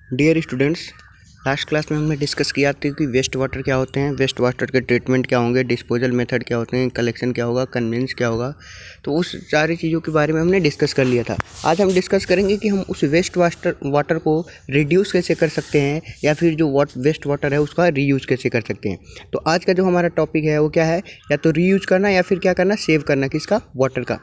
Dear students, last class में हमने discuss किया था कि वेस्ट वाटर क्या होते हैं, वेस्ट वाटर के ट्रीटमेंट क्या होंगे, डिस्पोजल मेथड क्या होते हैं, कलेक्शन क्या होगा, कन्वेंस क्या होगा। तो उस सारी चीज़ों के बारे में हमने डिस्कस कर लिया था। आज हम डिस्कस करेंगे कि हम उस वेस्ट वाटर को रिड्यूस कैसे कर सकते हैं या फिर जो वेस्ट वाटर है उसका रीयूज कैसे कर सकते हैं। तो आज का जो हमारा टॉपिक है वो क्या है, या तो रीयूज करना या फिर क्या करना, सेव करना किसका, वाटर का।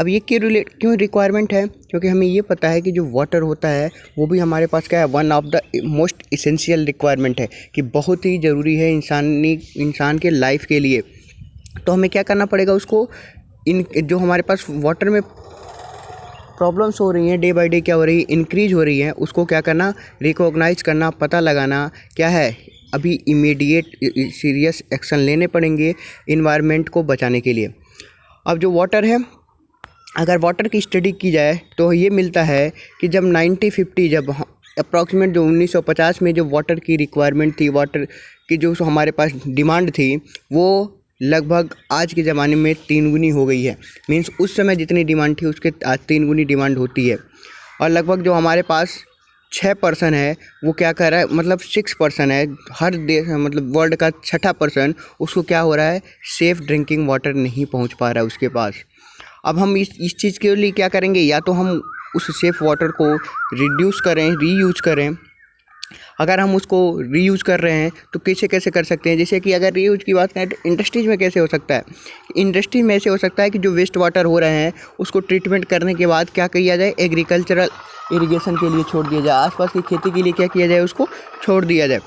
अब ये क्यों रिक्वायरमेंट है, क्योंकि हमें ये पता है कि जो वाटर होता है वो भी हमारे पास क्या है, one of the most essential requirement है, कि बहुत ही ज़रूरी है इंसान के लाइफ के लिए। तो हमें क्या करना पड़ेगा, उसको जो हमारे पास वाटर में प्रॉब्लम्स हो रही हैं, डे बाय डे क्या हो रही है, इंक्रीज हो रही है, उसको क्या करना, रिकॉग्नाइज करना, पता लगाना क्या है, अभी इमीडिएट सीरियस एक्शन लेने पड़ेंगे इन्वायरमेंट को बचाने के लिए। अब जो वाटर है, अगर वाटर की स्टडी की जाए तो ये मिलता है कि जब 1950 जब अप्रॉक्सीमेट जो 1950 में जो वाटर की रिक्वायरमेंट थी, वाटर की जो हमारे पास डिमांड थी, वो लगभग आज के ज़माने में 3 गुनी हो गई है। मीन्स उस समय जितनी डिमांड थी उसके आज 3 गुनी डिमांड होती है। और लगभग जो हमारे पास 6% है वो क्या कर रहा है, मतलब 6% है, हर देश मतलब वर्ल्ड का 6% उसको क्या हो रहा है, सेफ़ ड्रिंकिंग वाटर नहीं पहुंच पा रहा है उसके पास। अब हम इस चीज़ के लिए क्या करेंगे, या तो हम उस सेफ़ वाटर को रिड्यूस करें, रीयूज करें। अगर हम उसको रीयूज कर रहे हैं तो कैसे कैसे कर सकते हैं, जैसे कि अगर रीयूज की बात करें तो इंडस्ट्रीज़ में कैसे हो सकता है। इंडस्ट्री में ऐसे हो सकता है कि जो वेस्ट वाटर हो रहे हैं उसको ट्रीटमेंट करने के बाद क्या किया जाए, एग्रीकल्चरल इरिगेशन के लिए छोड़ दिया जाए, आसपास की खेती के लिए क्या किया जाए, उसको छोड़ दिया जाए।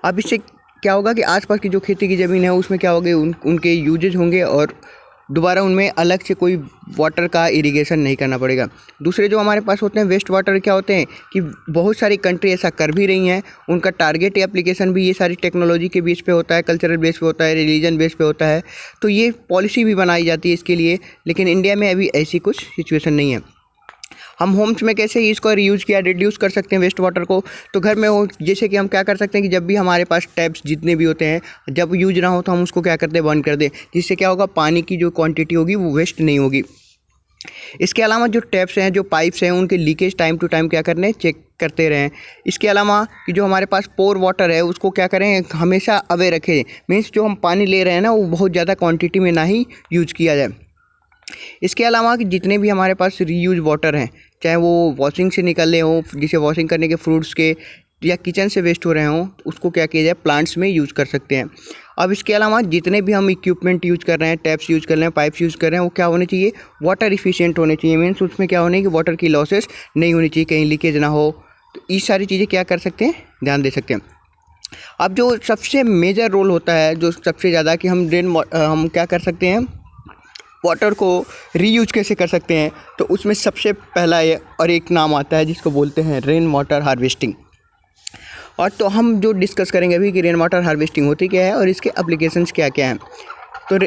अब इससे क्या होगा कि आसपास की जो खेती की ज़मीन है उसमें क्या होगी, उनके यूजेज होंगे और दोबारा उनमें अलग से कोई वाटर का इरिगेशन नहीं करना पड़ेगा। दूसरे जो हमारे पास होते हैं वेस्ट वाटर क्या होते हैं कि बहुत सारी कंट्री ऐसा कर भी रही हैं, उनका टारगेट एप्लीकेशन भी ये सारी टेक्नोलॉजी के बेस पे होता है, कल्चरल बेस पे होता है, रिलीजन बेस पे होता है। तो ये पॉलिसी भी बनाई जाती है इसके लिए, लेकिन इंडिया में अभी ऐसी कुछ सिचुएशन नहीं है। हम होम्स में कैसे इसको रीयूज़ किया, रिड्यूस कर सकते हैं वेस्ट वाटर को। तो घर में हो, जैसे कि हम क्या कर सकते हैं कि जब भी हमारे पास टैप्स जितने भी होते हैं, जब यूज ना हो तो हम उसको क्या करते हैं, बंद कर दें, जिससे क्या होगा, पानी की जो क्वांटिटी होगी वो वेस्ट नहीं होगी। इसके अलावा जो टैप्स हैं, जो पाइप्स हैं, उनके लीकेज टाइम टू टाइम क्या करने, चेक करते रहें। इसके अलावा कि जो हमारे पास पोर वाटर है उसको क्या करें, हमेशा अवे रखें। मीन्स जो हम पानी ले रहे हैं ना, वो बहुत ज़्यादा क्वान्टिटी में ना ही यूज किया जाए। इसके अलावा कि जितने भी हमारे पास रीयूज वाटर हैं, चाहे वो वॉशिंग से निकले हों, जिसे वॉशिंग करने के फ्रूट्स के या किचन से वेस्ट हो रहे हों, तो उसको क्या किया जाए, प्लांट्स में यूज़ कर सकते हैं। अब इसके अलावा जितने भी हम इक्विपमेंट यूज़ कर रहे हैं, टैप्स यूज़ कर रहे हैं, पाइप्स यूज़ कर रहे हैं, वो क्या होने चाहिए, वाटर इफिशिएंट होने चाहिए। मीन्स उसमें क्या होने कि वाटर की लॉसेस नहीं होनी चाहिए, कहीं लीकेज ना हो। तो ये सारी चीज़ें क्या कर सकते हैं, ध्यान दे सकते हैं। अब जो सबसे मेजर रोल होता है, जो सबसे ज़्यादा, कि हम क्या कर सकते हैं, वाटर को रीयूज कैसे कर सकते हैं। तो उसमें सबसे पहला और एक नाम आता है जिसको बोलते हैं रेन वाटर हार्वेस्टिंग। और तो हम जो डिस्कस करेंगे अभी कि रेन वाटर हार्वेस्टिंग होती क्या है और इसके एप्लीकेशंस क्या क्या हैं। तो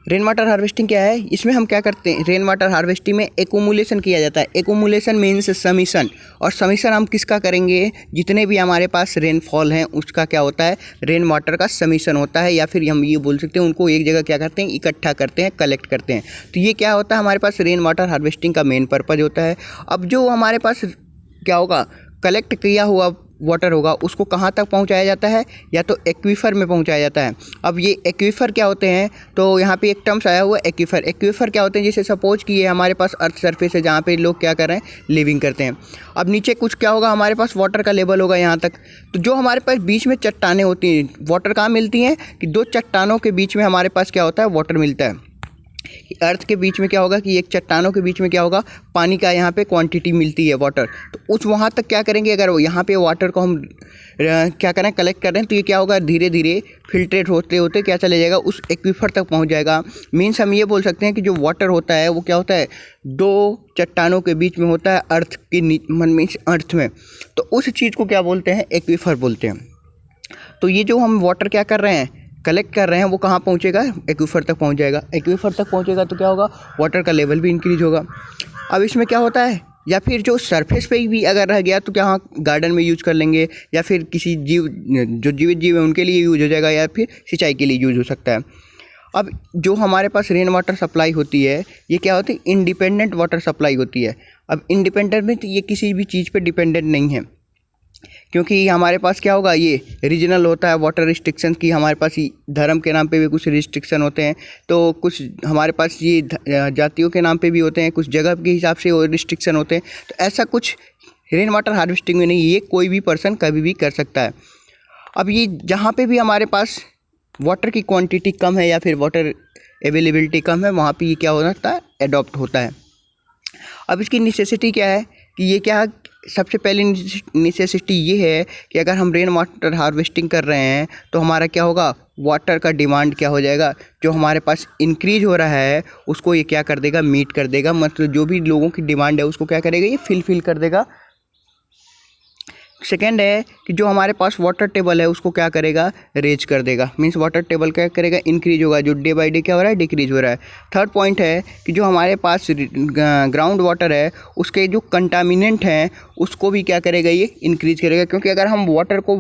रेन वाटर हार्वेस्टिंग क्या है, इसमें हम क्या करते हैं, रेन वाटर हार्वेस्टिंग में एक्यूमुलेशन किया जाता है। एक्यूमुलेशन मीन्स समीशन, और समीशन हम किसका करेंगे, जितने भी हमारे पास रेनफॉल हैं उसका क्या होता है, रेन वाटर का समीशन होता है, या फिर हम ये बोल सकते हैं उनको एक जगह क्या करते हैं, इकट्ठा करते हैं, कलेक्ट करते हैं। तो ये क्या होता है, हमारे पास रेन वाटर हार्वेस्टिंग का मेन पर्पज़ होता है। अब जो हमारे पास क्या होगा, कलेक्ट किया हुआ वाटर होगा उसको कहाँ तक पहुँचाया जाता है, या तो एक्वीफर में पहुँचाया जाता है। अब ये एक्वीफर क्या होते हैं, तो यहाँ पे एक टर्म्स आया हुआ है एक्वीफर। एक्वीफर क्या होते हैं, जैसे सपोज कि ये हमारे पास अर्थ सरफेस है जहाँ पे लोग क्या कर रहे हैं, लिविंग करते हैं। अब नीचे कुछ क्या होगा, हमारे पास वाटर का लेवल होगा यहाँ तक। तो जो हमारे पास बीच में चट्टानें होती हैं, वाटर कहाँ मिलती हैं, कि दो चट्टानों के बीच में हमारे पास क्या होता है, वाटर मिलता है। अर्थ के बीच में क्या होगा कि एक चट्टानों के बीच में क्या होगा, पानी का यहाँ पे क्वांटिटी मिलती है, वाटर। तो उस वहाँ तक क्या करेंगे, अगर यहाँ पे वाटर को हम क्या करें, कलेक्ट कर रहे हैं, तो ये क्या होगा, धीरे धीरे फिल्ट्रेट होते होते क्या चले जाएगा, उस एक्वीफर तक पहुँच जाएगा। मीन्स हम ये बोल सकते हैं कि जो वाटर होता है वो क्या होता है, दो चट्टानों के बीच में होता है, अर्थ के मीन्स अर्थ में। तो उस चीज़ को क्या बोलते हैं, एक्वीफर बोलते हैं। तो ये जो हम वाटर क्या कर रहे हैं, कलेक्ट कर रहे हैं, वो कहाँ पहुँचेगा, एक्वीफर तक पहुँच जाएगा। एक्वीफर तक पहुँचेगा तो क्या होगा, वाटर का लेवल भी इंक्रीज होगा। अब इसमें क्या होता है, या फिर जो सरफेस पे भी अगर रह गया तो क्या, हाँ, गार्डन में यूज़ कर लेंगे, या फिर किसी जीव जो जीवित जीव है उनके लिए यूज़ हो जाएगा, या फिर सिंचाई के लिए यूज़ हो सकता है। अब जो हमारे पास रेन वाटर सप्लाई होती है ये क्या होती है, इंडिपेंडेंट वाटर सप्लाई होती है। अब इंडिपेंडेंट में ये किसी भी चीज़ पे डिपेंडेंट नहीं है, क्योंकि हमारे पास क्या होगा, ये रीजनल होता है वाटर रिस्ट्रिक्शन की। हमारे पास धर्म के नाम पे भी कुछ रिस्ट्रिक्शन होते हैं, तो कुछ हमारे पास ये जातियों के नाम पे भी होते हैं, कुछ जगह के हिसाब से वो रिस्ट्रिक्शन होते हैं। तो ऐसा कुछ रेन वाटर हार्वेस्टिंग में नहीं, ये कोई भी पर्सन कभी भी कर सकता है। अब ये जहाँ पे भी हमारे पास वाटर की क्वांटिटी कम है या फिर वाटर अवेलेबिलिटी कम है, वहाँ पे ये क्या होता है, एडॉप्ट होता है। अब इसकी नेसेसिटी क्या है कि ये क्या, सबसे पहली नेसेसिटी ये है कि अगर हम रेन वाटर हार्वेस्टिंग कर रहे हैं तो हमारा क्या होगा, वाटर का डिमांड क्या हो जाएगा, जो हमारे पास इंक्रीज हो रहा है उसको ये क्या कर देगा, मीट कर देगा। मतलब जो भी लोगों की डिमांड है उसको क्या करेगा, ये फिल कर देगा। सेकेंड है कि जो हमारे पास वाटर टेबल है उसको क्या करेगा, रेज कर देगा। मीन्स वाटर टेबल क्या करेगा, इंक्रीज होगा, जो डे बाय डे क्या हो रहा है, डिक्रीज हो रहा है। थर्ड पॉइंट है कि जो हमारे पास ग्राउंड वाटर है उसके जो कंटामिनेंट हैं उसको भी क्या करेगा, ये इंक्रीज करेगा। क्योंकि अगर हम वाटर को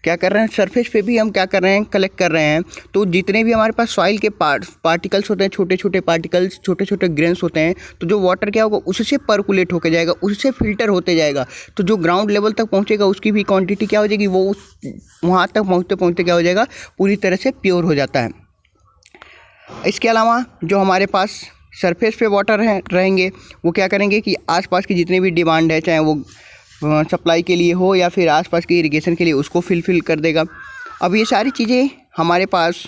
क्या कर रहे हैं, सरफेस पे भी हम क्या कर रहे हैं, कलेक्ट कर रहे हैं, तो जितने भी हमारे पास सॉइल के पार्टिकल्स होते हैं, छोटे छोटे पार्टिकल्स, छोटे छोटे ग्रेन्स होते हैं, तो जो वाटर क्या होगा उससे पर्कुलेट होकर जाएगा, उससे फिल्टर होते जाएगा। तो जो ग्राउंड लेवल तक पहुंचेगा उसकी भी क्वांटिटी क्या हो जाएगी, वो वहाँ तक पहुँचते पहुँचते क्या हो जाएगा, पूरी तरह से प्योर हो जाता है। इसके अलावा जो हमारे पास सरफेस पे वाटर रहेंगे वो क्या करेंगे कि आसपास की जितनी भी डिमांड है, चाहे वो सप्लाई के लिए हो या फिर आसपास के इरिगेशन के लिए, उसको फिल कर देगा। अब ये सारी चीज़ें हमारे पास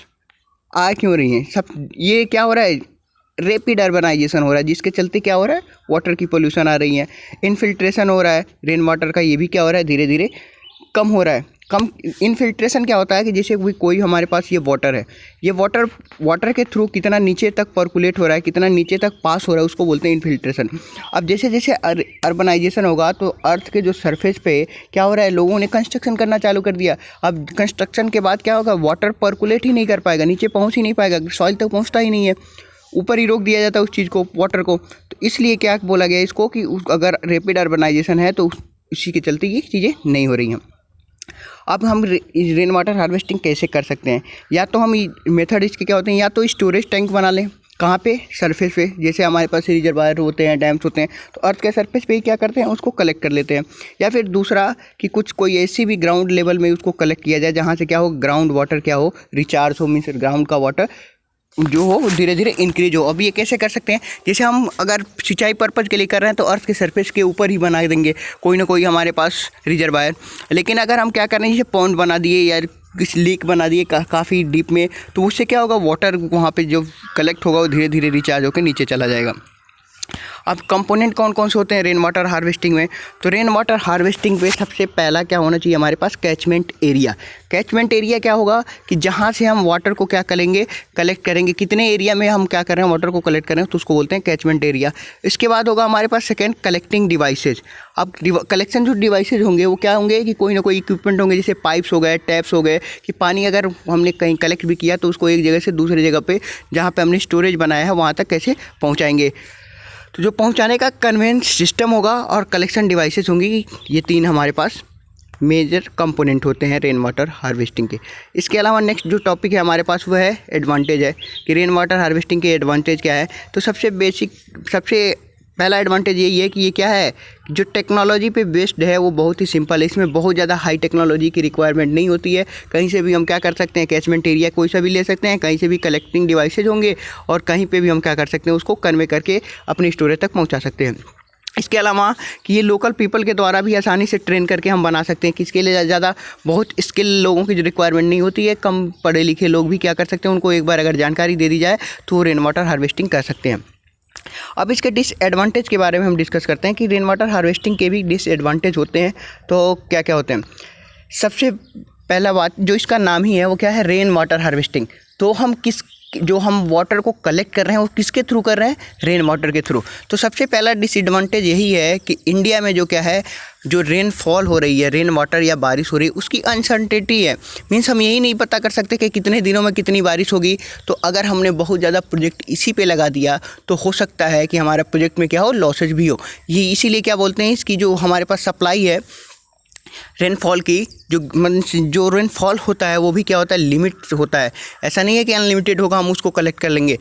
आ क्यों रही हैं, सब ये क्या हो रहा है, रैपिड अर्बनाइजेशन हो रहा है, जिसके चलते क्या हो रहा है, वाटर की पोल्यूशन आ रही है, इनफिल्ट्रेशन हो रहा है रेन वाटर का, ये भी क्या हो रहा है, धीरे धीरे कम हो रहा है। कम इनफिल्ट्रेशन क्या होता है कि जैसे कोई हमारे पास ये वाटर है, ये वाटर के थ्रू कितना नीचे तक पर्कुलेट हो रहा है, कितना नीचे तक पास हो रहा है, उसको बोलते हैं इनफिल्ट्रेशन। अब जैसे जैसे अर्बनाइजेशन होगा तो अर्थ के जो सरफेस पे क्या हो रहा है, लोगों ने कंस्ट्रक्शन करना चालू कर दिया। अब कंस्ट्रक्शन के बाद क्या होगा, वाटर पर्कुलेट ही नहीं कर पाएगा, नीचे पहुँच ही नहीं पाएगा, सॉइल तक पहुँचता ही नहीं है, ऊपर ही रोक दिया जाता है उस चीज़ को, वाटर को। तो इसलिए क्या बोला गया इसको कि अगर रैपिड अर्बनाइजेशन है तो इसी के चलते ये चीज़ें नहीं हो रही हैं। अब हम रेन वाटर हार्वेस्टिंग कैसे कर सकते हैं, या तो हम मेथड इसके क्या होते हैं, या तो स्टोरेज टैंक बना लें, कहाँ पे, सरफेस पे, जैसे हमारे पास रिजर्वायर होते हैं, डैम्स होते हैं, तो अर्थ के सरफेस पे ही क्या करते हैं, उसको कलेक्ट कर लेते हैं। या फिर दूसरा कि कोई ऐसी भी ग्राउंड लेवल में उसको कलेक्ट किया जाए जहाँ से क्या हो, ग्राउंड वाटर क्या हो, रिचार्ज हो, मीन्स ग्राउंड का वाटर जो हो धीरे धीरे इंक्रीज हो। अब ये कैसे कर सकते हैं, जैसे हम अगर सिंचाई पर्पज़ के लिए कर रहे हैं तो अर्थ के सरफेस के ऊपर ही बना देंगे कोई ना कोई हमारे पास रिजर्वायर। लेकिन अगर हम क्या कर रहे हैं, जैसे पॉन्ड बना दिए या किसी लीक बना दिए काफ़ी डीप में, तो उससे क्या होगा, वाटर वहाँ पे जो कलेक्ट होगा वो धीरे धीरे रिचार्ज होकर नीचे चला जाएगा। अब कंपोनेंट कौन कौन से होते हैं रेन वाटर हार्वेस्टिंग में, तो रेन वाटर हार्वेस्टिंग पे सबसे पहला क्या होना चाहिए हमारे पास, कैचमेंट एरिया। कैचमेंट एरिया क्या होगा कि जहाँ से हम वाटर को क्या करेंगे, कलेक्ट करेंगे, कितने एरिया में हम क्या कर रहे हैं, वाटर को कलेक्ट कर रहे हैं, तो उसको बोलते हैं कैचमेंट एरिया। इसके बाद होगा हमारे पास सेकेंड, कलेक्टिंग डिवाइसेज। अब कलेक्शन जो डिवाइसेज होंगे वो क्या होंगे कि कोई ना कोई इक्विपमेंट होंगे, जैसे पाइप्स हो गए, टैप्स हो गए, कि पानी अगर हमने कहीं कलेक्ट भी किया तो उसको एक जगह से दूसरी जगह पे जहाँ पे हमने स्टोरेज बनाया है वहाँ तक कैसे पहुँचाएंगे। तो जो पहुंचाने का कन्वेंस सिस्टम होगा और कलेक्शन डिवाइसेस होंगी, ये तीन हमारे पास मेजर कंपोनेंट होते हैं रेन वाटर हार्वेस्टिंग के। इसके अलावा नेक्स्ट जो टॉपिक है हमारे पास वो है एडवांटेज है, कि रेन वाटर हार्वेस्टिंग के एडवांटेज क्या है। तो सबसे पहला एडवांटेज यही है कि ये क्या है, जो टेक्नोलॉजी पे बेस्ड है वो बहुत ही सिंपल है, इसमें बहुत ज़्यादा हाई टेक्नोलॉजी की रिक्वायरमेंट नहीं होती है। कहीं से भी हम क्या कर सकते हैं, कैचमेंट एरिया कोई सा भी ले सकते हैं, कहीं से भी कलेक्टिंग डिवाइसेज होंगे और कहीं पे भी हम क्या कर सकते हैं, उसको कन्वे करके अपनी स्टोरेज तक पहुंचा सकते हैं। इसके अलावा कि ये लोकल पीपल के द्वारा भी आसानी से ट्रेन करके हम बना सकते हैं, कि इसके लिए ज़्यादा बहुत स्किल लोगों की जो रिक्वायरमेंट नहीं होती है, कम पढ़े लिखे लोग भी क्या कर सकते हैं, उनको एक बार अगर जानकारी दे दी जाए तो वो रेन वाटर हार्वेस्टिंग कर सकते हैं। अब इसके डिसएडवांटेज के बारे में हम डिस्कस करते हैं कि रेन वाटर हार्वेस्टिंग के भी डिसएडवांटेज होते हैं। तो क्या क्या होते हैं, सबसे पहला बात जो इसका नाम ही है वो क्या है, रेन वाटर हार्वेस्टिंग। तो जो हम वाटर को कलेक्ट कर रहे हैं वो किसके थ्रू कर रहे हैं, रेन वाटर के थ्रू। तो सबसे पहला डिसएडवांटेज यही है कि इंडिया में जो क्या है, जो रेनफॉल हो रही है, रेन वाटर या बारिश हो रही है, उसकी अनसर्टेनिटी है। मीन्स हम यही नहीं पता कर सकते कि कितने दिनों में कितनी बारिश होगी। तो अगर हमने बहुत ज़्यादा प्रोजेक्ट इसी पे लगा दिया तो हो सकता है कि हमारा प्रोजेक्ट में क्या हो, लॉसेज भी हो। ये इसीलिए क्या बोलते हैं, इसकी जो हमारे पास सप्लाई है रेनफॉल की जो रेनफॉल होता है वो भी क्या होता है, लिमिट होता है। ऐसा नहीं है कि अनलिमिटेड होगा हम उसको कलेक्ट कर लेंगे,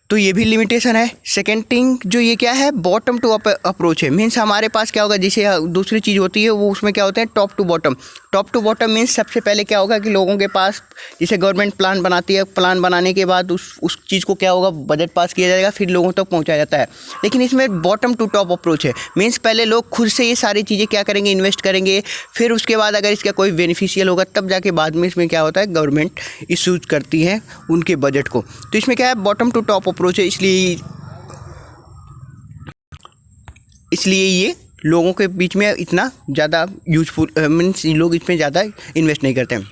तो ये भी लिमिटेशन है। सेकेंड थिंग जो ये क्या है, बॉटम टू अप अप्रोच है। मीन्स हमारे पास क्या होगा, जैसे दूसरी चीज़ होती है वो उसमें क्या होता है, top to bottom. Top to bottom means सबसे पहले क्या होगा कि लोगों के पास, जैसे गवर्नमेंट प्लान बनाती है, प्लान बनाने के बाद उस चीज़ को क्या होगा, बजट पास किया जाएगा, फिर लोगों तक पहुँचाया जाता है। लेकिन इसमें बॉटम टू टॉप अप्रोच है। मीन्स पहले लोग खुद से ये सारी चीज़ें क्या करेंगे, इन्वेस्ट करेंगे, फिर उसके बाद अगर इसका कोई बेनिफिशियल होगा तब जाके बाद में इसमें क्या होता है, गवर्नमेंट इशूज करती है उनके बजट को। तो इसमें क्या है, बॉटम टू टॉप अप्रोच है। इसलिए ये लोगों के बीच में इतना ज़्यादा यूजफुल, मीन्स लोग इसमें ज़्यादा इन्वेस्ट नहीं करते हैं।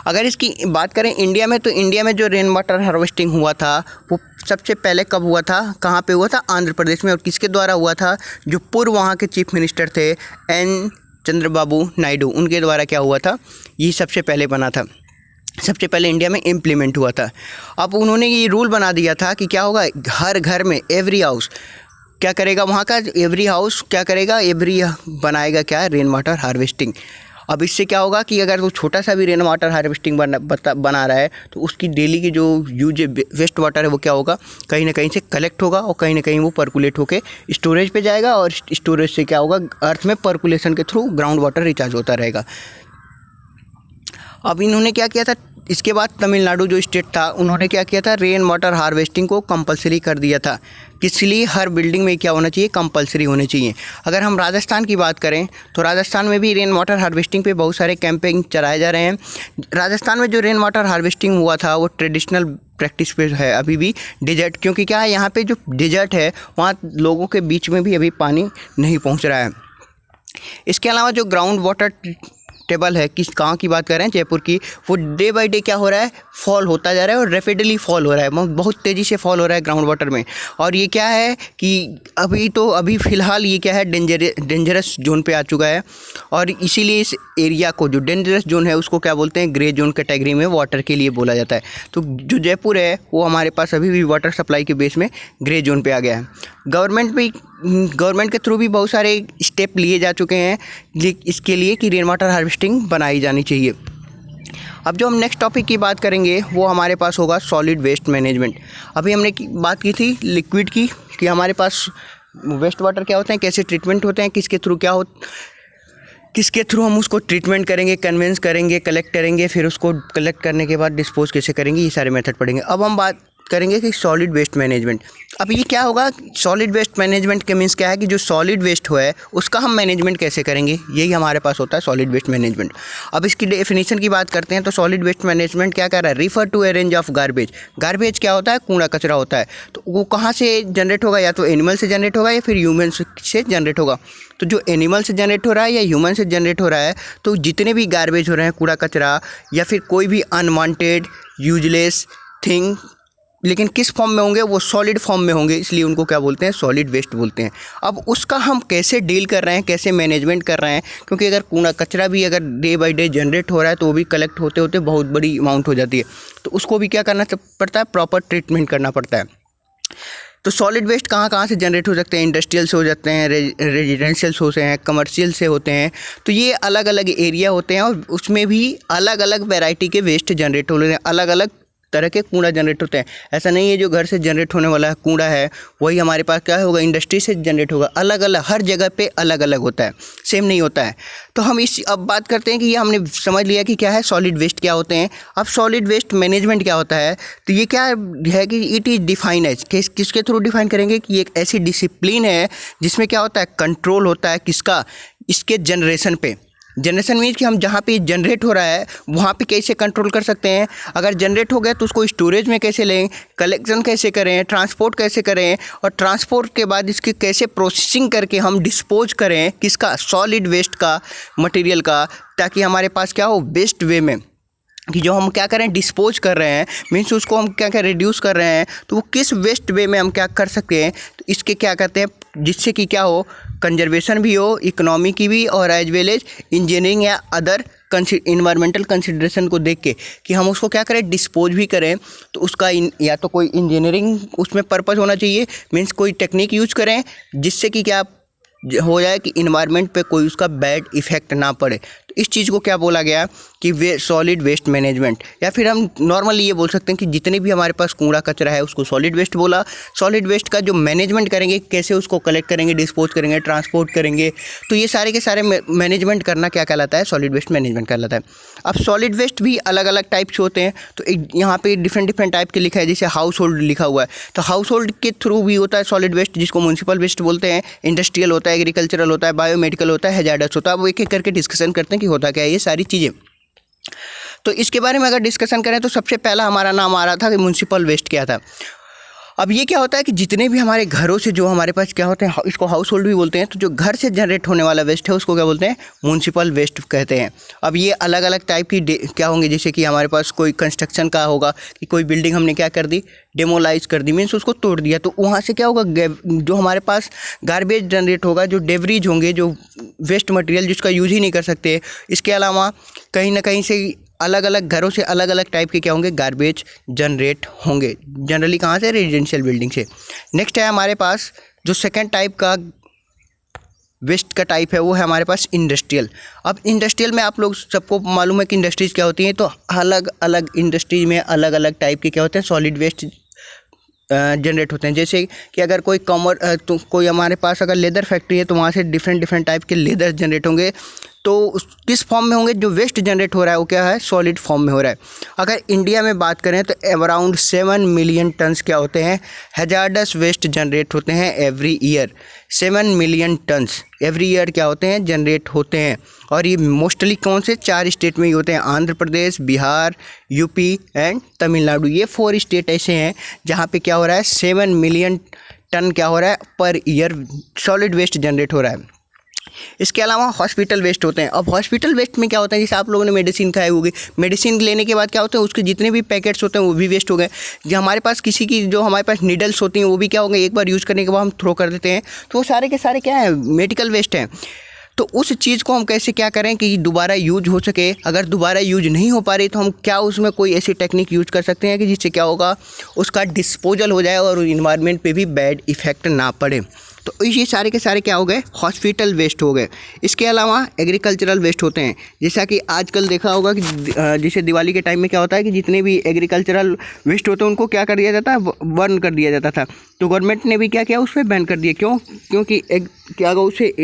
अगर इसकी बात करें इंडिया में, तो इंडिया में जो रेन वाटर हार्वेस्टिंग हुआ था वो सबसे पहले कब हुआ था, कहाँ पे हुआ था, आंध्र प्रदेश में। और किसके द्वारा हुआ था, जो पूर्व वहाँ के चीफ मिनिस्टर थे एन चंद्रबाबू नायडू, उनके द्वारा क्या हुआ था, ये सबसे पहले बना था, सबसे पहले इंडिया में इम्प्लीमेंट हुआ था। अब उन्होंने ये रूल बना दिया था कि क्या होगा, हर घर में एवरी हाउस क्या करेगा, वहाँ का एवरी हाउस क्या करेगा, एवरी बनाएगा क्या, रेन वाटर हार्वेस्टिंग। अब इससे क्या होगा कि अगर वो छोटा सा भी रेन वाटर हार्वेस्टिंग बना रहा है तो उसकी डेली की जो यूज वेस्ट वाटर है वो क्या होगा, कहीं ना कहीं से कलेक्ट होगा और कहीं ना कहीं वो पर्कुलेट होकर स्टोरेज पे जाएगा, और स्टोरेज से क्या होगा, अर्थ में पर्कुलेशन के थ्रू ग्राउंड वाटर रिचार्ज होता रहेगा। अब इन्होंने क्या किया था, इसके बाद तमिलनाडु जो स्टेट था, उन्होंने क्या किया था, रेन वाटर हार्वेस्टिंग को कंपलसरी कर दिया था। किस लिए, हर बिल्डिंग में क्या होना चाहिए, कंपलसरी होने चाहिए। अगर हम राजस्थान की बात करें तो राजस्थान में भी रेन वाटर हार्वेस्टिंग पे बहुत सारे कैंपेन चलाए जा रहे हैं। राजस्थान में जो रेन वाटर हार्वेस्टिंग हुआ था वो ट्रेडिशनल प्रैक्टिस पे है अभी भी, डेजर्ट, क्योंकि क्या है, यहाँ पे जो डेजर्ट है वहाँ लोगों के बीच में भी अभी पानी नहीं पहुँच रहा है। इसके अलावा जो ग्राउंड वाटर टेबल है, किस कहाँ की बात कर रहे हैं, जयपुर की, वो डे बाय डे क्या हो रहा है, फॉल होता जा रहा है, और रैपिडली फॉल हो रहा है, बहुत तेज़ी से फॉल हो रहा है ग्राउंड वाटर में। और ये क्या है कि अभी फ़िलहाल ये क्या है, डेंजरस जोन पे आ चुका है। और इसीलिए इस एरिया को, जो डेंजरस जोन है, उसको क्या बोलते हैं, ग्रे जोन कैटेगरी में वाटर के लिए बोला जाता है। तो जो जयपुर है वो हमारे पास अभी भी वाटर सप्लाई के बेस में ग्रे जोन पे आ गया है। गवर्नमेंट के थ्रू भी बहुत सारे स्टेप लिए जा चुके हैं इसके लिए कि रेन वाटर हार्वेस्टिंग बनाई जानी चाहिए। अब जो हम नेक्स्ट टॉपिक की बात करेंगे वो हमारे पास होगा सॉलिड वेस्ट मैनेजमेंट। अभी हमने बात की थी लिक्विड की, कि हमारे पास वेस्ट वाटर क्या होते हैं, कैसे ट्रीटमेंट होते हैं, किसके थ्रू हम उसको ट्रीटमेंट करेंगे, कन्वेंस करेंगे, कलेक्ट करेंगे, फिर उसको कलेक्ट करने के बाद डिस्पोज कैसे करेंगे, ये सारे मेथड पढ़ेंगे। अब हम बात करेंगे कि सॉलिड वेस्ट मैनेजमेंट। अब ये क्या होगा, सॉलिड वेस्ट मैनेजमेंट के मीन्स क्या है कि जो सॉलिड वेस्ट हो है उसका हम मैनेजमेंट कैसे करेंगे, यही हमारे पास होता है सॉलिड वेस्ट मैनेजमेंट। अब इसकी डेफिनेशन की बात करते हैं तो सॉलिड वेस्ट मैनेजमेंट क्या कर रहा है, refer to a range of garbage. Garbage क्या होता है, कूड़ा कचरा होता है। तो वो कहाँ से जनरेट होगा, या तो एनिमल से जनरेट होगा या फिर ह्यूमन से जनरेट होगा। तो जो एनिमल से जनरेट हो रहा है या ह्यूमन से जनरेट हो रहा है, तो जितने भी गार्बेज हो रहे हैं, कूड़ा कचरा या फिर कोई भी अनवांटेड यूजलेस थिंग, लेकिन किस फॉर्म में होंगे, वो सॉलिड फॉर्म में होंगे, इसलिए उनको क्या बोलते हैं, सॉलिड वेस्ट बोलते हैं। अब उसका हम कैसे डील कर रहे हैं, कैसे मैनेजमेंट कर रहे हैं, क्योंकि अगर कूड़ा कचरा भी अगर डे बाय डे जनरेट हो रहा है तो वो भी कलेक्ट होते होते बहुत बड़ी अमाउंट हो जाती है, तो उसको भी क्या करना पड़ता है, प्रॉपर ट्रीटमेंट करना पड़ता है। तो सॉलिड वेस्ट कहाँ से जनरेट हो सकते हैं, इंडस्ट्रियल से हो जाते हैं, रेजिडेंशियल से होते हैं, कमर्शियल से होते हैं। तो ये अलग अलग एरिया होते हैं और उसमें भी अलग अलग वैरायटी के वेस्ट जनरेट हो रहे हैं, अलग अलग तरह के कूड़ा जनरेट होते हैं। ऐसा नहीं है जो घर से जनरेट होने वाला कूड़ा है वही हमारे पास क्या होगा, इंडस्ट्री से जनरेट होगा। अलग अलग हर जगह पे अलग अलग होता है, सेम नहीं होता है। तो हम अब बात करते हैं कि ये हमने समझ लिया कि क्या है सॉलिड वेस्ट क्या होते हैं। अब सॉलिड वेस्ट मैनेजमेंट क्या होता है, तो ये क्या है कि इट इज़ डिफाइन एज, किसके थ्रू डिफाइन करेंगे कि ये एक ऐसी डिसिप्लिन है जिसमें क्या होता है, कंट्रोल होता है किसका, इसके जनरेशन पे। जनरेशन मीन्स कि हम जहाँ पे जनरेट हो रहा है वहाँ पे कैसे कंट्रोल कर सकते हैं। अगर जनरेट हो गया तो उसको स्टोरेज में कैसे लें, कलेक्शन कैसे करें, ट्रांसपोर्ट कैसे करें, और ट्रांसपोर्ट के बाद इसकी कैसे प्रोसेसिंग करके हम डिस्पोज करें किसका, सॉलिड वेस्ट का, मटेरियल का, ताकि हमारे पास क्या हो, बेस्ट वे में कि जो हम क्या करें, डिस्पोज कर रहे हैं, मीन्स उसको हम क्या रिड्यूस कर रहे हैं, तो वो किस वेस्ट वे में हम क्या कर सकते हैं। तो इसके क्या करते हैं, जिससे कि क्या हो, कंजर्वेशन भी हो, इकोनॉमी की भी, और एज वेल एज इंजीनियरिंग या अदर इन्वायरमेंटल कंसिडरेशन को देख के कि हम उसको क्या करें, डिस्पोज भी करें। तो उसका या तो कोई इंजीनियरिंग उसमें पर्पस होना चाहिए, मीन्स कोई टेक्निक यूज करें जिससे कि क्या हो जाए कि इन्वायरमेंट पे कोई उसका बैड इफेक्ट ना पड़े। तो इस चीज़ को क्या बोला गया कि सॉलिड वेस्ट मैनेजमेंट, या फिर हम नॉर्मली ये बोल सकते हैं कि जितने भी हमारे पास कूड़ा कचरा है उसको सॉलिड वेस्ट बोला। सॉलिड वेस्ट का जो मैनेजमेंट करेंगे, कैसे उसको कलेक्ट करेंगे, डिस्पोज करेंगे, ट्रांसपोर्ट करेंगे, तो ये सारे के सारे मैनेजमेंट करना क्या कहलाता है, सॉलिड वेस्ट मैनेजमेंट कहलाता है। अब सॉलिड वेस्ट भी अलग अलग टाइप्स होते हैं, तो यहाँ पे डिफरेंट टाइप के लिखा है, जैसे हाउस होल्ड लिखा हुआ है, तो हाउस होल्ड के थ्रू भी होता है सॉलिड वेस्ट, जिसको म्युनिसिपल वेस्ट बोलते हैं, इंडस्ट्रियल होता है, एग्रीकल्चरल होता है, बायोमेडिकल होता है, हैजार्डस होता है। अब एक एक करके डिस्कशन करते हैं कि होता क्या है ये सारी चीज़ें। तो इसके बारे में अगर डिस्कशन करें तो सबसे पहला हमारा नाम आ रहा था कि म्युनिसिपल वेस्ट क्या था। अब ये क्या होता है कि जितने भी हमारे घरों से जो हमारे पास क्या होते हैं, इसको हाउस होल्ड भी बोलते हैं, तो जो घर से जनरेट होने वाला वेस्ट है उसको क्या बोलते हैं, म्युनिसिपल वेस्ट कहते हैं। अब ये अलग अलग टाइप की क्या होंगे, जैसे कि हमारे पास कोई कंस्ट्रक्शन का होगा कि कोई बिल्डिंग हमने क्या कर दी, डेमोलाइज कर दी, मीन्स उसको तोड़ दिया, तो वहाँ से क्या होगा, जो हमारे पास गार्बेज जनरेट होगा, जो डेवरीज होंगे, जो वेस्ट मटेरियल जिसका यूज ही नहीं कर सकते। इसके अलावा कहीं ना कहीं से अलग अलग घरों से अलग अलग टाइप के क्या होंगे, गार्बेज जनरेट होंगे, जनरली कहाँ से, रेजिडेंशियल बिल्डिंग से। नेक्स्ट है हमारे पास जो सेकंड टाइप का वेस्ट का टाइप है वो है हमारे पास इंडस्ट्रियल। अब इंडस्ट्रियल में आप लोग सबको मालूम है कि इंडस्ट्रीज़ क्या होती हैं, तो अलग अलग इंडस्ट्रीज में अलग अलग टाइप के क्या होते हैं, सॉलिड वेस्ट जनरेट होते हैं। जैसे कि अगर कोई तो कोई हमारे पास अगर लेदर फैक्ट्री है तो वहाँ से डिफरेंट टाइप के लेदर जनरेट होंगे, तो किस फॉर्म में होंगे, जो वेस्ट जनरेट हो रहा है वो क्या है, सॉलिड फॉर्म में हो रहा है। अगर इंडिया में बात करें तो अराउंड 7 मिलियन टन्स क्या होते हैं, हैजार्डस वेस्ट जनरेट होते हैं every year. 7 million turns every year क्या होते हैं, जनरेट होते हैं। और ये मोस्टली कौन से 4 स्टेट में ही होते हैं, आंध्र प्रदेश, बिहार, यूपी एंड तमिलनाडु। ये 4 स्टेट ऐसे हैं जहाँ पे क्या हो रहा है, 7 मिलियन टन क्या हो रहा है per year solid waste generate हो रहा है। इसके अलावा हॉस्पिटल वेस्ट होते हैं। अब हॉस्पिटल वेस्ट में क्या होता है, जैसे आप लोगों ने मेडिसिन खाई होगी, मेडिसिन लेने के बाद क्या होता है, उसके जितने भी पैकेट्स होते हैं वो भी वेस्ट हो गए। जो हमारे पास किसी की जो हमारे पास नीडल्स होती हैं वो भी क्या हो गए, एक बार यूज़ करने के बाद हम थ्रो कर देते हैं, तो वो सारे के सारे क्या है, मेडिकल वेस्ट हैं। तो उस चीज़ को हम कैसे क्या करें कि दोबारा यूज हो सके। अगर दोबारा यूज नहीं हो पा रही तो हम क्या उसमें कोई ऐसी टेक्निक यूज कर सकते हैं कि जिससे क्या होगा, उसका डिस्पोजल हो जाए और इन्वायरमेंट पे भी बैड इफ़ेक्ट ना पड़े। तो ये सारे के सारे क्या हो गए, हॉस्पिटल वेस्ट हो गए। इसके अलावा एग्रीकल्चरल वेस्ट होते हैं, जैसा कि आजकल देखा होगा कि जैसे दिवाली के टाइम में क्या होता है कि जितने भी एग्रीकल्चरल वेस्ट होते हैं उनको क्या कर दिया जाता है, बर्न कर दिया जाता था। तो गवर्नमेंट ने भी क्या किया, उस पर बैन कर दिया। क्यों, क्योंकि क्या होगा, उससे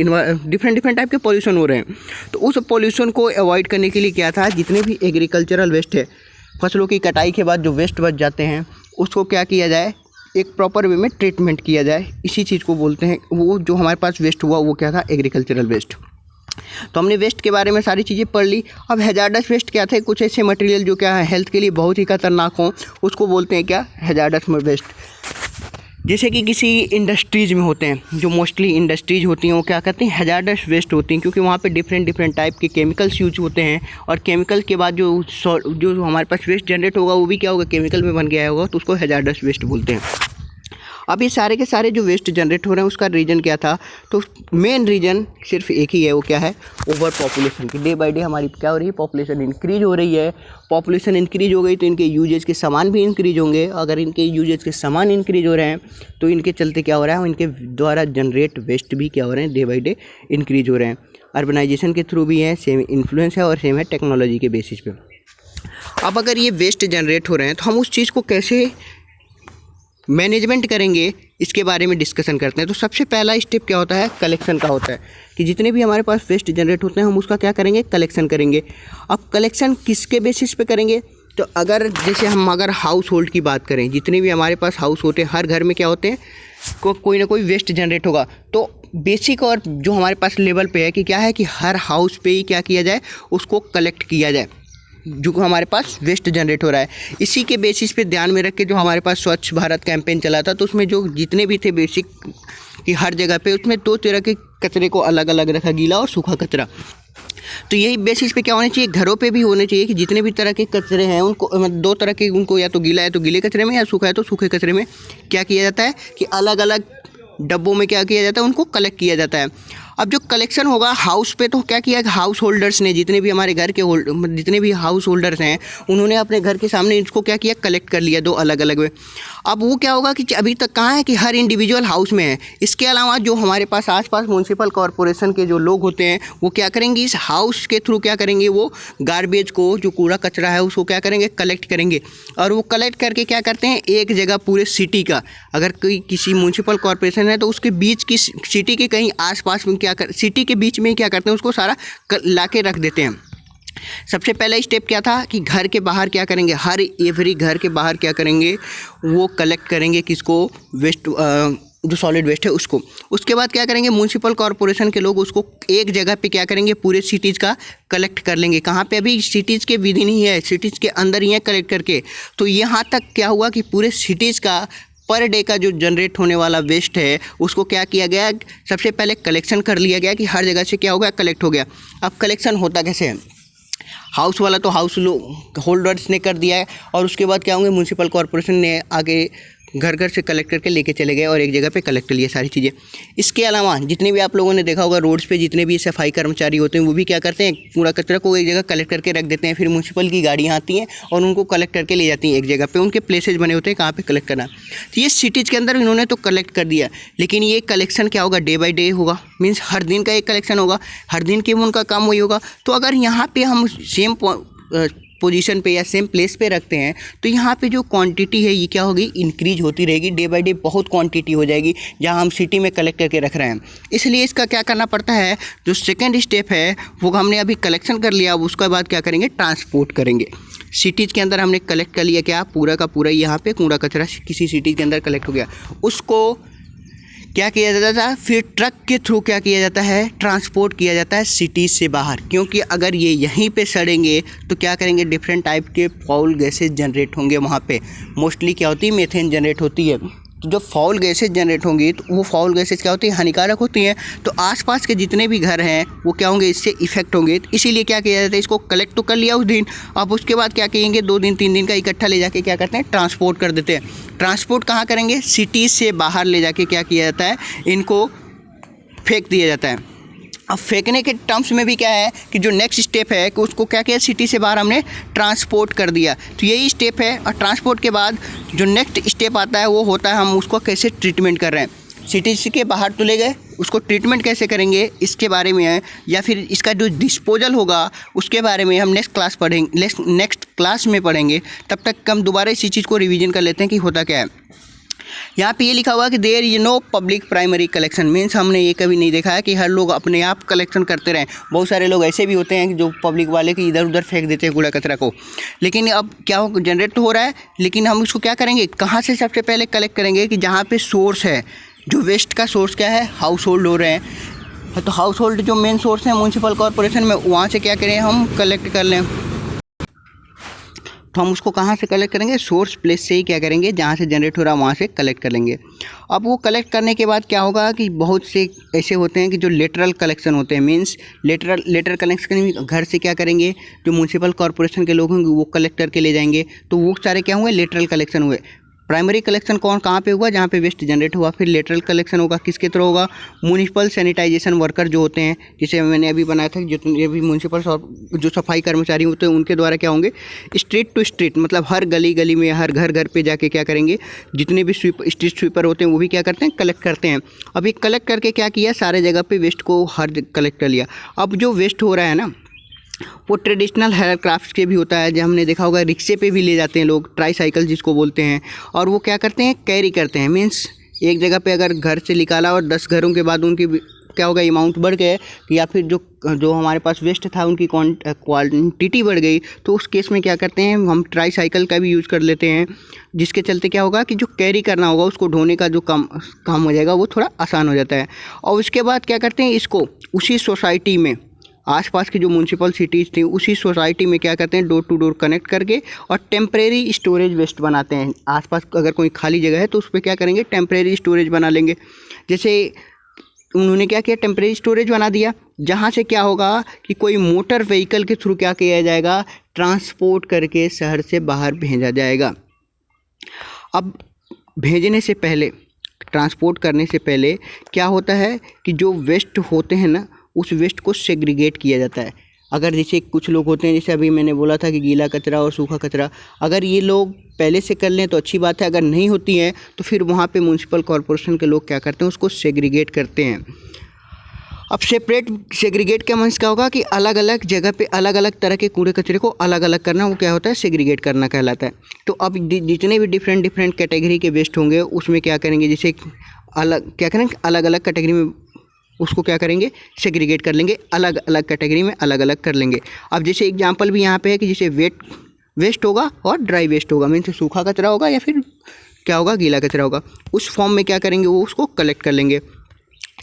डिफरेंट टाइप के पॉल्यूशन हो रहे हैं। तो उस पॉल्यूशन को अवॉइड करने के लिए क्या था, जितने भी एग्रीकल्चरल वेस्ट है, फसलों की कटाई के बाद जो वेस्ट बच जाते हैं उसको क्या किया जाए, एक प्रॉपर वे में ट्रीटमेंट किया जाए। इसी चीज़ को बोलते हैं, वो जो हमारे पास वेस्ट हुआ वो क्या था, एग्रीकल्चरल वेस्ट। तो हमने वेस्ट के बारे में सारी चीज़ें पढ़ ली। अब हैजार्डस वेस्ट क्या थे, कुछ ऐसे मटेरियल जो क्या है हेल्थ के लिए बहुत ही खतरनाक हो, उसको बोलते हैं क्या, हैजार्डस वेस्ट। जैसे कि किसी इंडस्ट्रीज़ में होते हैं, जो मोस्टली इंडस्ट्रीज होती हैं वो क्या करती हैं, हैजार्डस वेस्ट होती हैं, क्योंकि वहाँ पे डिफरेंट टाइप के केमिकल्स यूज होते हैं। और केमिकल के बाद जो हमारे पास वेस्ट जनरेट होगा वो भी क्या होगा, केमिकल में बन गया होगा, तो उसको हैजार्डस वेस्ट बोलते हैं। अब ये सारे के सारे जो वेस्ट जनरेट हो रहे हैं उसका रीज़न क्या था, तो मेन रीज़न सिर्फ एक ही है, वो क्या है, ओवर पॉपुलेशन की। डे बाय डे हमारी क्या हो रही है, पॉपुलेशन इंक्रीज हो रही है। पॉपुलेशन इंक्रीज हो गई तो इनके यूजेज के सामान भी इंक्रीज होंगे। अगर इनके यूजेज के सामान इंक्रीज हो रहे हैं तो इनके चलते क्या हो रहा है, इनके द्वारा जनरेट वेस्ट भी क्या हो रहे हैं, डे बाई डे इंक्रीज हो रहे हैं। अर्बनाइजेशन के थ्रू भी है, सेम इन्फ्लुएंस है और सेम है टेक्नोलॉजी के बेसिस पे। अब अगर ये वेस्ट जनरेट हो रहे हैं तो हम उस चीज़ को कैसे मैनेजमेंट करेंगे, इसके बारे में डिस्कशन करते हैं। तो सबसे पहला स्टेप क्या होता है, कलेक्शन का होता है, कि जितने भी हमारे पास वेस्ट जनरेट होते हैं हम उसका क्या करेंगे, कलेक्शन करेंगे। अब कलेक्शन किसके बेसिस पे करेंगे, तो अगर जैसे हम अगर हाउस होल्ड की बात करें, जितने भी हमारे पास हाउस होते हैं, हर घर में क्या होते हैं, कोई ना कोई वेस्ट जनरेट होगा। तो बेसिक और जो हमारे पास लेवल पे है कि क्या है कि हर हाउस पे ही क्या किया जाए, उसको कलेक्ट किया जाए जो हमारे पास वेस्ट जनरेट हो रहा है। इसी के बेसिस पे ध्यान में रख के जो हमारे पास स्वच्छ भारत कैंपेन चला था, तो उसमें जो जितने भी थे बेसिक कि हर जगह पे उसमें 2 तरह के कचरे को अलग अलग रखा, गीला और सूखा कचरा। तो यही बेसिस पे क्या होना चाहिए, घरों पे भी होने चाहिए कि जितने भी तरह के कचरे हैं उनको 2 तरह के, उनको या तो गीला है तो गीले कचरे में, या सूखा है तो सूखे कचरे में क्या किया जाता है कि अलग अलग डब्बों में क्या किया जाता है, उनको कलेक्ट किया जाता है। अब जो कलेक्शन होगा हाउस पे, तो क्या किया हाउस होल्डर्स ने, जितने भी हमारे घर के जितने भी हाउस होल्डर्स हैं उन्होंने अपने घर के सामने इसको क्या किया, कलेक्ट कर लिया 2 अलग अलग में। अब वो क्या होगा कि अभी तक कहाँ है कि हर इंडिविजुअल हाउस में है। इसके अलावा जो हमारे पास आसपास म्यूनसिपल कॉरपोरेशन के जो लोग होते हैं वो क्या करेंगे, इस हाउस के थ्रू क्या करेंगे, वो गार्बेज को, जो कूड़ा कचरा है उसको क्या करेंगे, कलेक्ट करेंगे। और वो कलेक्ट करके क्या करते हैं, एक जगह पूरे सिटी का, अगर कोई किसी म्यूनसिपल कॉरपोरेशन है तो उसके बीच की सिटी के कहीं आसपास में क्या कर, सिटी के बीच में क्या करते हैं, उसको सारा ला के रख देते हैं। सबसे पहला स्टेप क्या था कि घर के बाहर क्या करेंगे, हर एवरी घर के बाहर क्या करेंगे, वो कलेक्ट करेंगे किसको, वेस्ट, जो सॉलिड वेस्ट है उसको। उसके बाद क्या करेंगे, म्यूनसिपल कॉरपोरेशन के लोग उसको एक जगह पे क्या करेंगे, पूरे सिटीज़ का कलेक्ट कर लेंगे। कहाँ पे, अभी सिटीज़ के विद इन ही है, सिटीज़ के अंदर ही है कलेक्ट करके। तो यहाँ तक क्या हुआ कि पूरे सिटीज़ का पर डे का जो जनरेट होने वाला वेस्ट है उसको क्या किया गया, सबसे पहले कलेक्शन कर लिया गया कि हर जगह से क्या हो गया, कलेक्ट हो गया। अब कलेक्शन होता कैसे है, हाउस वाला तो हाउस होल्डर्स ने कर दिया है, और उसके बाद क्या होंगे, म्यूनसिपल कॉरपोरेशन ने आगे घर घर से कलेक्ट करके लेके चले गए और एक जगह पे कलेक्ट कर लिया सारी चीज़ें। इसके अलावा जितने भी आप लोगों ने देखा होगा रोड्स पे जितने भी सफाई कर्मचारी होते हैं वो भी क्या करते हैं, कूड़ा कचरा को एक जगह कलेक्ट करके रख देते हैं। फिर म्यूनसिपल की गाड़ियाँ आती हैं और उनको कलेक्ट करके ले जाती हैं एक जगह पे, उनके प्लेसेज बने होते हैं कहाँ पे कलेक्ट करना। तो ये सिटीज़ के अंदर इन्होंने तो कलेक्ट कर दिया, लेकिन ये कलेक्शन क्या होगा, डे बाई डे होगा, मीन्स हर दिन का एक कलेक्शन होगा, हर दिन के उनका काम वही होगा। तो अगर यहाँ पर हम सेम पोजीशन पे या सेम प्लेस पे रखते हैं तो यहाँ पे जो क्वांटिटी है ये क्या होगी, इंक्रीज होती रहेगी, डे बाय डे बहुत क्वांटिटी हो जाएगी जहाँ हम सिटी में कलेक्ट करके रख रहे हैं। इसलिए इसका क्या करना पड़ता है, जो सेकंड स्टेप है वो हमने अभी कलेक्शन कर लिया, अब उसके बाद क्या करेंगे, ट्रांसपोर्ट करेंगे। सिटीज़ के अंदर हमने कलेक्ट कर लिया, क्या पूरा का पूरा यहाँ पे कूड़ा कचरा किसी सिटी के अंदर कलेक्ट हो गया, उसको क्या किया जाता है, फिर ट्रक के थ्रू क्या किया जाता है, ट्रांसपोर्ट किया जाता है सिटी से बाहर। क्योंकि अगर ये यहीं पे सड़ेंगे तो क्या करेंगे, डिफरेंट टाइप के फाउल गैसेज जनरेट होंगे वहाँ पे। मोस्टली क्या होती है, मीथेन जनरेट होती है। तो जब फाउल गैसेज जनरेट होंगी तो वो फाउल गैसेज क्या होती है, हानिकारक होती हैं। तो आसपास के जितने भी घर हैं वो क्या होंगे, इससे इफेक्ट होंगे। तो इसीलिए क्या किया जाता है, इसको कलेक्ट तो कर लिया उस दिन, अब उसके बाद क्या करेंगे, 2 दिन 3 दिन का इकट्ठा ले जाके क्या करते हैं, ट्रांसपोर्ट कर देते हैं। ट्रांसपोर्ट कहाँ करेंगे, सिटी से बाहर ले जाके क्या किया जाता है, इनको फेंक दिया जाता है। अब फेंकने के टर्म्स में भी क्या है कि जो नेक्स्ट स्टेप है कि उसको क्या किया, सिटी से बाहर हमने ट्रांसपोर्ट कर दिया। तो यही स्टेप है। और ट्रांसपोर्ट के बाद जो नेक्स्ट स्टेप आता है वो होता है हम उसको कैसे ट्रीटमेंट कर रहे हैं। सिटी के बाहर तो ले गए, उसको ट्रीटमेंट कैसे करेंगे इसके बारे में है, या फिर इसका जो डिस्पोजल होगा उसके बारे में हम नेक्स्ट क्लास में पढ़ेंगे। तब तक हम दोबारा इसी चीज़ को रिवीजन कर लेते हैं कि होता क्या है। यहाँ पे ये लिखा हुआ कि there is no public primary collection, means हमने ये कभी नहीं देखा है कि हर लोग अपने आप कलेक्शन करते रहें। बहुत सारे लोग ऐसे भी होते हैं कि जो पब्लिक वाले कि इधर उधर फेंक देते हैं कूड़ा कचरा को। लेकिन अब क्या हो, जनरेट तो हो रहा है, लेकिन हम उसको क्या करेंगे, कहाँ से सबसे पहले कलेक्ट करेंगे कि जहाँ पे सोर्स है। जो वेस्ट का सोर्स क्या है, हाउस होल्ड हो रहे हैं, तो हाउस होल्ड जो मेन सोर्स है म्यूनसिपल कॉरपोरेशन में, वहाँ से क्या करें, हम कलेक्ट कर लें। तो हम उसको कहाँ से कलेक्ट करेंगे, सोर्स प्लेस से ही क्या करेंगे, जहाँ से जनरेट हो रहा है वहाँ से कलेक्ट कर लेंगे। अब वो कलेक्ट करने के बाद क्या होगा कि बहुत से ऐसे होते हैं कि जो लेटरल कलेक्शन होते हैं, मींस लेटर कलेक्शन घर से क्या करेंगे, जो म्यूनसिपल कॉरपोरेशन के लोग होंगे वो कलेक्ट करके ले जाएंगे। तो वो सारे क्या हुए, लेटरल कलेक्शन हुए। प्राइमरी कलेक्शन कहाँ पे हुआ, जहाँ पे वेस्ट जनरेट हुआ। फिर लेटरल कलेक्शन होगा किसके थ्रू होगा, म्यूनिसिपल सैनिटाइजेशन वर्कर जो होते हैं, जिसे मैंने अभी बनाया था, जितने भी म्यूनसिपल जो सफाई कर्मचारी होते हैं उनके द्वारा क्या होंगे, स्ट्रीट टू स्ट्रीट, मतलब हर गली गली में, हर घर घर पे जाके क्या करेंगे, जितने भी स्ट्रीट स्वीपर होते हैं वो भी क्या करते हैं, कलेक्ट करते हैं। अब ये कलेक्ट करके क्या किया, सारे जगह पे वेस्ट को हर कलेक्ट कर लिया। अब जो वेस्ट हो रहा है ना, वो ट्रेडिशनल हेयर क्राफ्ट के भी होता है, जो हमने देखा होगा रिक्शे पे भी ले जाते हैं लोग, ट्राई साइकिल जिसको बोलते हैं। और वो क्या करते हैं, कैरी करते हैं, मीन्स एक जगह पे अगर घर से निकाला और 10 घरों के बाद उनकी क्या होगा, अमाउंट बढ़ गए, या फिर जो हमारे पास वेस्ट था उनकी क्वांटिटी बढ़ गई, तो उस केस में क्या करते हैं, हम ट्राई साइकिल का भी यूज़ कर लेते हैं। जिसके चलते क्या होगा कि जो कैरी करना होगा उसको ढोने का जो काम हो जाएगा वो थोड़ा आसान हो जाता है। और उसके बाद क्या करते हैं, इसको उसी सोसाइटी में, आसपास की जो म्यूनसिपल सिटीज़ थी उसी सोसाइटी में क्या करते हैं, डोर टू डोर कनेक्ट करके और टेम्परेरी स्टोरेज वेस्ट बनाते हैं। आसपास अगर कोई खाली जगह है तो उस पर क्या करेंगे, टेम्परेरी स्टोरेज बना लेंगे। जैसे उन्होंने क्या किया, टेम्परेरी स्टोरेज बना दिया, जहाँ से क्या होगा कि कोई मोटर व्हीकल के थ्रू क्या किया जाएगा, ट्रांसपोर्ट करके शहर से बाहर भेजा जाएगा। अब भेजने से पहले ट्रांसपोर्ट करने से पहले क्या होता है कि जो वेस्ट होते हैं ना, उस वेस्ट को सेग्रीगेट किया जाता है। अगर जैसे कुछ लोग होते हैं, जैसे अभी मैंने बोला था कि गीला कचरा और सूखा कचरा, अगर ये लोग पहले से कर लें तो अच्छी बात है, अगर नहीं होती हैं तो फिर वहाँ पे म्यूनसिपल कॉरपोरेशन के लोग क्या करते हैं, उसको सेग्रीगेट करते हैं। अब सेग्रीगेट का मीन्स क्या होगा कि अलग अलग जगह पे अलग अलग तरह के कूड़े कचरे को अलग अलग करना, वो क्या होता है, सेग्रीगेट करना कहलाता है। तो अब जितने भी डिफरेंट कैटेगरी के वेस्ट होंगे उसमें क्या करेंगे, जैसे क्या करेंगे, अलग अलग कैटेगरी में उसको क्या करेंगे, सेग्रीगेट कर लेंगे, अलग अलग कैटेगरी में अलग अलग कर लेंगे। अब जैसे एग्जांपल भी यहाँ पे है कि जैसे वेस्ट होगा और ड्राई वेस्ट होगा, मीन्स सूखा कचरा होगा या फिर क्या होगा, गीला कचरा होगा। उस फॉर्म में क्या करेंगे, वो उसको कलेक्ट कर लेंगे।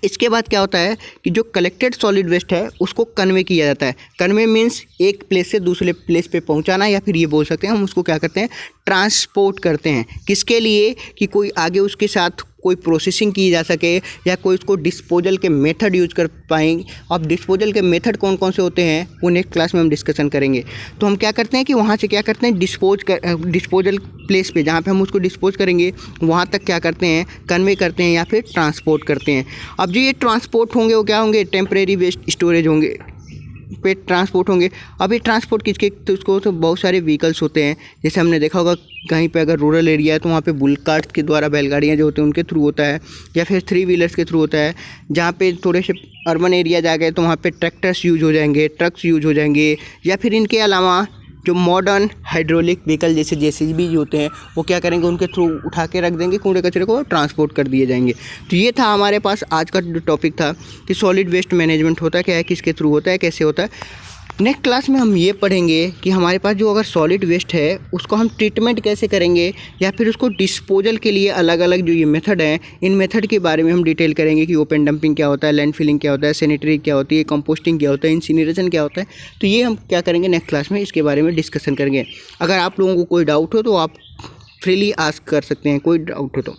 इसके बाद क्या होता है कि जो कलेक्टेड सॉलिड वेस्ट है उसको कन्वे किया जाता है। कन्वे मीन्स एक प्लेस से दूसरे प्लेस पे पहुंचाना, या फिर ये बोल सकते हैं हम उसको क्या करते हैं, ट्रांसपोर्ट करते हैं। किसके लिए, कि कोई आगे उसके साथ कोई प्रोसेसिंग की जा सके या कोई उसको डिस्पोजल के मेथड यूज कर पाएंगे। अब डिस्पोजल के मेथड कौन कौन से होते हैं वो नेक्स्ट क्लास में हम डिस्कशन करेंगे। तो हम क्या करते हैं कि वहाँ से क्या करते हैं, डिस्पोजल प्लेस पे जहाँ पे हम उसको डिस्पोज करेंगे वहाँ तक क्या करते हैं, कन्वे करते हैं या फिर ट्रांसपोर्ट करते हैं। अब जो ये ट्रांसपोर्ट होंगे वो क्या होंगे, टेम्परेरी वेस्ट स्टोरेज होंगे पे ट्रांसपोर्ट होंगे। अभी ट्रांसपोर्ट किसके, तो उसको तो बहुत सारे व्हीकल्स होते हैं, जैसे हमने देखा होगा कहीं पे अगर रूरल एरिया है तो वहाँ पे बुल कार्ट के द्वारा बैलगाड़ियाँ जो होती हैं उनके थ्रू होता है, या फिर 3 व्हीलर्स के थ्रू होता है। जहाँ पे थोड़े से अर्बन एरिया जा गए तो वहाँ पे ट्रैक्टर्स यूज हो जाएंगे, ट्रक्स यूज हो जाएंगे, या फिर इनके अलावा जो मॉडर्न हाइड्रोलिक व्हीकल जैसे JCB होते हैं वो क्या करेंगे, उनके थ्रू उठा के रख देंगे कूड़े कचरे को, ट्रांसपोर्ट कर दिए जाएंगे। तो ये था हमारे पास आज का जो टॉपिक था कि सॉलिड वेस्ट मैनेजमेंट होता क्या है, किसके थ्रू होता है, कैसे होता है। नेक्स्ट क्लास में हम ये पढ़ेंगे कि हमारे पास जो अगर सॉलिड वेस्ट है उसको हम ट्रीटमेंट कैसे करेंगे, या फिर उसको डिस्पोजल के लिए अलग अलग जो ये मेथड हैं, इन मेथड के बारे में हम डिटेल करेंगे कि ओपन डंपिंग क्या होता है, लैंड फिलिंग क्या होता है, सैनिटरी क्या होती है, कंपोस्टिंग क्या होता है, इंसिनरेशन क्या होता है। तो ये हम क्या करेंगे नेक्स्ट क्लास में, इसके बारे में डिस्कशन करेंगे। अगर आप लोगों को कोई डाउट हो तो आप फ्रीली आस्क कर सकते हैं, कोई डाउट हो तो।